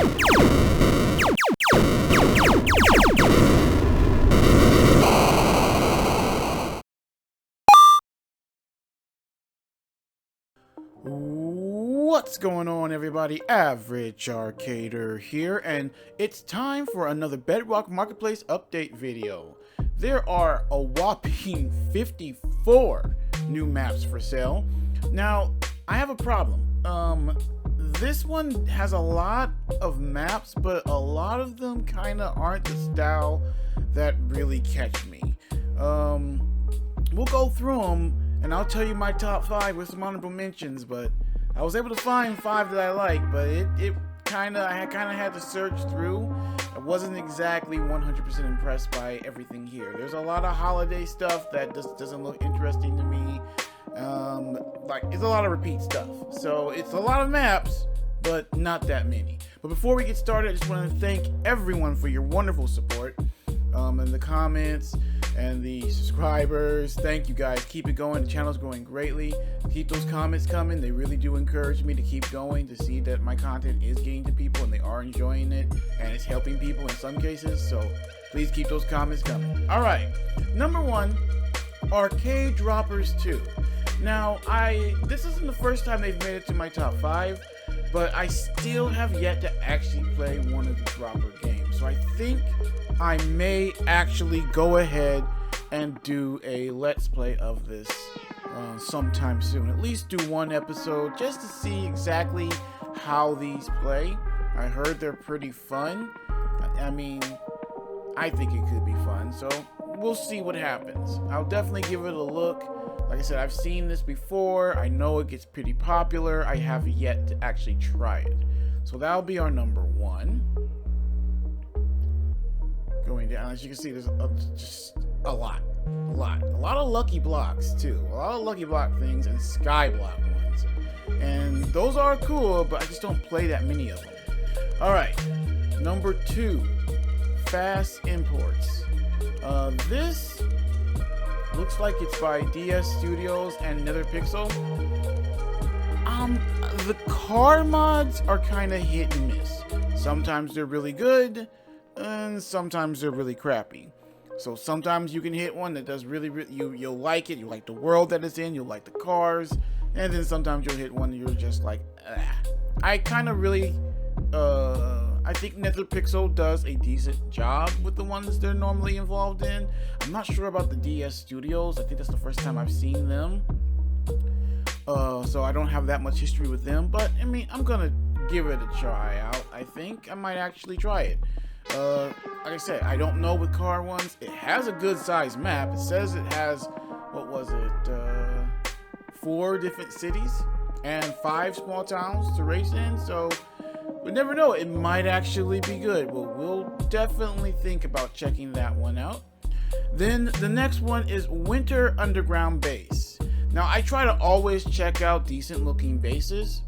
What's going on, everybody? Average Arcader here, and it's time for another Bedrock Marketplace update video. There are a whopping 54 new maps for sale. Now, I have a problem. This one has a lot of maps, but a lot of them kind of aren't the style that really catch me. We'll go through them, and I'll tell you my top 5 with some honorable mentions, but I was able to find 5 that I like, but I kind of had to search through. I wasn't exactly 100% impressed by everything here. There's a lot of holiday stuff that just doesn't look interesting to me. Like, it's a lot of repeat stuff. So it's a lot of maps, but not that many. But before we get started, I just want to thank everyone for your wonderful support. In the comments and the subscribers. Thank you guys. Keep it going. The channel's growing greatly. Keep those comments coming. They really do encourage me to keep going, to see that my content is getting to people and they are enjoying it and it's helping people in some cases. So please keep those comments coming. All right, number 1, Arcade Droppers 2. Now, this isn't the first time they've made it to my top 5, but I still have yet to actually play one of the Dropper games. So I think I may actually go ahead and do a let's play of this sometime soon. At least do one episode just to see exactly how these play. I heard they're pretty fun. I mean, I think it could be fun, so we'll see what happens. I'll definitely give it a look. Like I said, I've seen this before. I know it gets pretty popular. I have yet to actually try it. So that'll be our number 1. Going down, as you can see, there's just a lot of lucky blocks too, a lot of lucky block things and sky block ones, and those are cool, but I just don't play that many of them. All right, number 2, Fast Imports. This looks like it's by DS Studios and NetherPixel. The car mods are kind of hit and miss. Sometimes they're really good, and sometimes they're really crappy. So sometimes you can hit one that does really you'll like it, you like the world that it's in, you'll like the cars, and then sometimes you'll hit one that you're just like, I kind of really I think NetherPixel does a decent job with the ones they're normally involved in. I'm not sure about the DS Studios. I think that's the first time I've seen them, so I don't have that much history with them, but I mean, I'm gonna give it a try out. I think I might actually try it. Like I said, I don't know with car ones. It has a good sized map. It says it has, what was it, 4 different cities and 5 small towns to race in, so we never know, it might actually be good. Well, we'll definitely think about checking that one out. Then the next one is Winter Underground Base. Now, I try to always check out decent looking bases.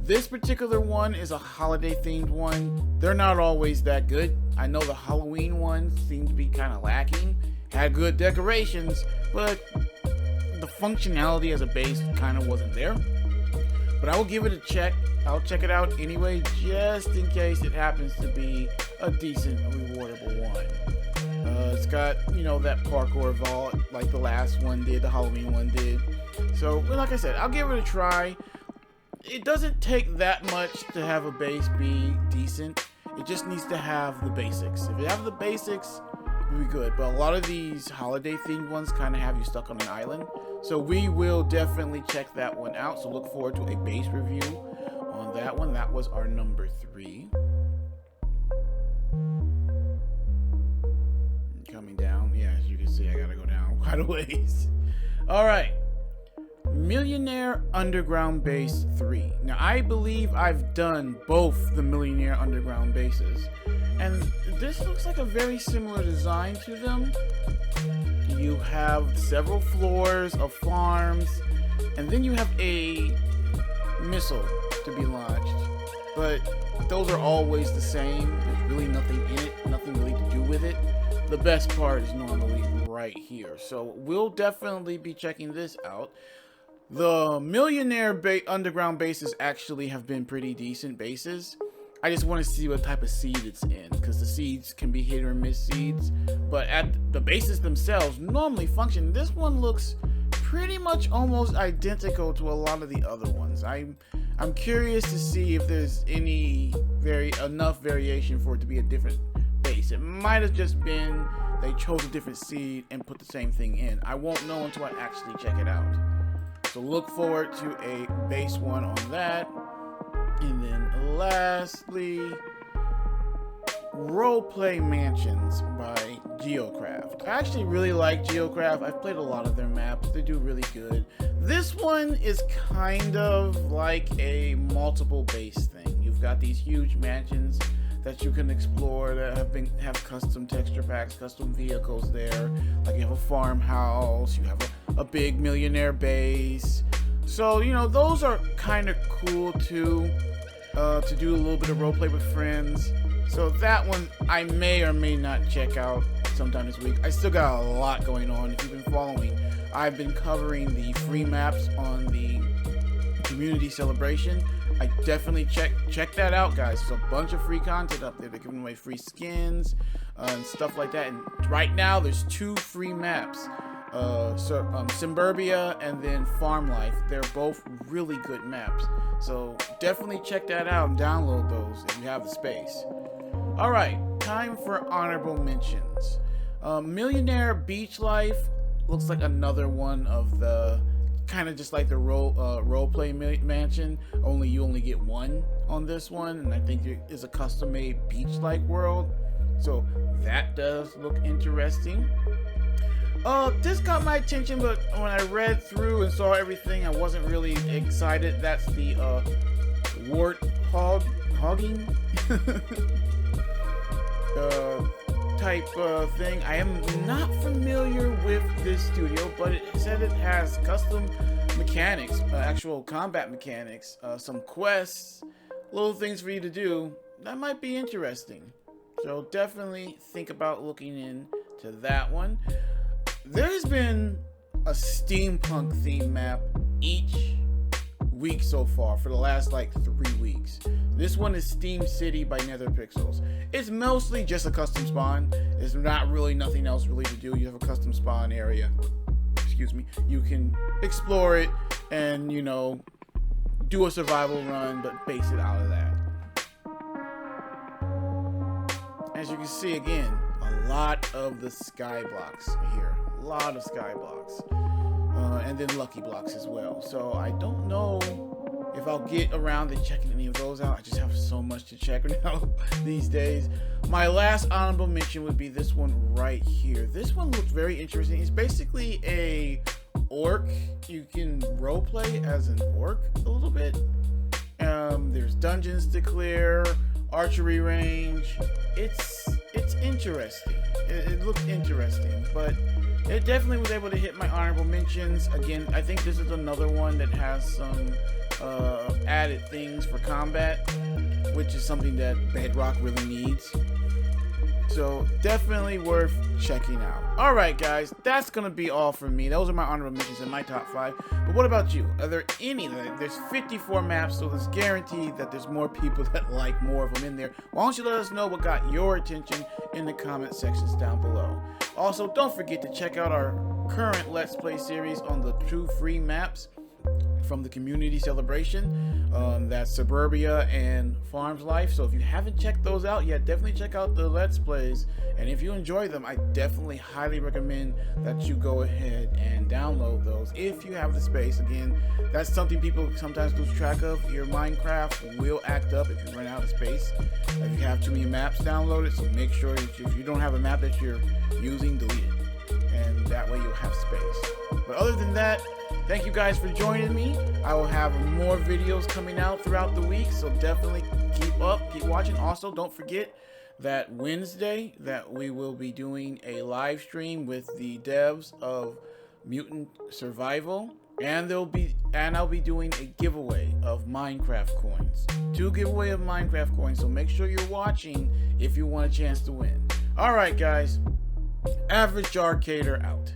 This particular one is a holiday themed one. They're not always that good. I know the Halloween ones seem to be kind of lacking. Had good decorations, but the functionality as a base kind of wasn't there. But I will give it a check. I'll check it out anyway, just in case it happens to be a decent, rewardable one. It's got, you know, that parkour vault like the last one did, the Halloween one did. So, like I said, I'll give it a try. It doesn't take that much to have a base be decent. It just needs to have the basics. If you have the basics, you'll be good. But a lot of these holiday themed ones kind of have you stuck on an island. So we will definitely check that one out. So look forward to a base review on that one. That was our number 3. Coming down. Yeah, as you can see, I gotta go down quite a ways. All right. Millionaire Underground Base 3. Now, I believe I've done both the Millionaire Underground bases, and this looks like a very similar design to them. You have several floors of farms, and then you have a missile to be launched, but those are always the same. There's really nothing in it, nothing really to do with it. The best part is normally right here, so we'll definitely be checking this out. The Millionaire Underground bases actually have been pretty decent bases. I just want to see what type of seed it's in, because the seeds can be hit or miss seeds, but at the bases themselves normally function. This one looks pretty much almost identical to a lot of the other ones. I'm curious to see if there's enough variation for it to be a different base. It might have just been they chose a different seed and put the same thing in. I won't know until I actually check it out. So look forward to a base one on that. And then lastly, Roleplay Mansions by Geocraft. I actually really like Geocraft. I've played a lot of their maps. They do really good. This one is kind of like a multiple base thing. You've got these huge mansions that you can explore that have custom texture packs, custom vehicles there. Like you have a farmhouse, you have a big millionaire base. So, you know, those are kind of cool too, to do a little bit of roleplay with friends. So that one I may or may not check out sometime this week. I still got a lot going on. If you've been following, I've been covering the free maps on the community celebration. I definitely check that out, guys. There's a bunch of free content up there. They're giving away free skins and stuff like that. And right now there's 2 free maps. Suburbia and then Farm Life. They're both really good maps. So definitely check that out and download those if you have the space. Alright, time for honorable mentions. Millionaire Beach Life looks like another one of the kind of just like the roleplay mansion, only you only get one on this one, and I think it is a custom made beach-like world. So that does look interesting. This got my attention, but when I read through and saw everything, I wasn't really excited. That's the hogging type thing. I am not familiar with this studio, but it said it has custom mechanics, actual combat mechanics, some quests, little things for you to do. That might be interesting. So definitely think about looking into that one. There's been a steampunk theme map each week so far for the last like 3 weeks. This one is Steam City by NetherPixels. It's mostly just a custom spawn. There's not really nothing else really to do. You have a custom spawn area. Excuse me. You can explore it and, you know, do a survival run, but base it out of that. As you can see, again, a lot of the sky blocks here. A lot of sky blocks. And then lucky blocks as well. So I don't know if I'll get around to checking any of those out. I just have so much to check now these days. My last honorable mention would be this one right here. This one looks very interesting. It's basically a orc. You can roleplay as an orc a little bit. There's dungeons to clear, archery range. It's interesting. It looks interesting, but it definitely was able to hit my honorable mentions. Again, I think this is another one that has some added things for combat, which is something that Bedrock really needs. So definitely worth checking out. Alright guys, that's going to be all for me. Those are my honorable mentions in my top 5. But what about you? Are there any? There's 54 maps, so it's guaranteed that there's more people that like more of them in there. Why don't you let us know what got your attention in the comment sections down below. Also, don't forget to check out our current Let's Play series on the 2 free maps from the community celebration. That's Suburbia and Farms Life. So if you haven't checked those out yet, definitely check out the Let's Plays. And if you enjoy them, I definitely highly recommend that you go ahead and download those if you have the space. Again, that's something people sometimes lose track of. Your Minecraft will act up if you run out of space. If you have too many maps downloaded, so make sure if you don't have a map that you're using, delete it. And that way you'll have space. But other than that, thank you guys for joining me. I will have more videos coming out throughout the week, so definitely keep watching. Also, don't forget that Wednesday that we will be doing a live stream with the devs of Mutant Survival, and I'll be doing a giveaway of Minecraft coins. 2 giveaway of Minecraft coins, so make sure you're watching if you want a chance to win. Alright guys, Average Arcader out.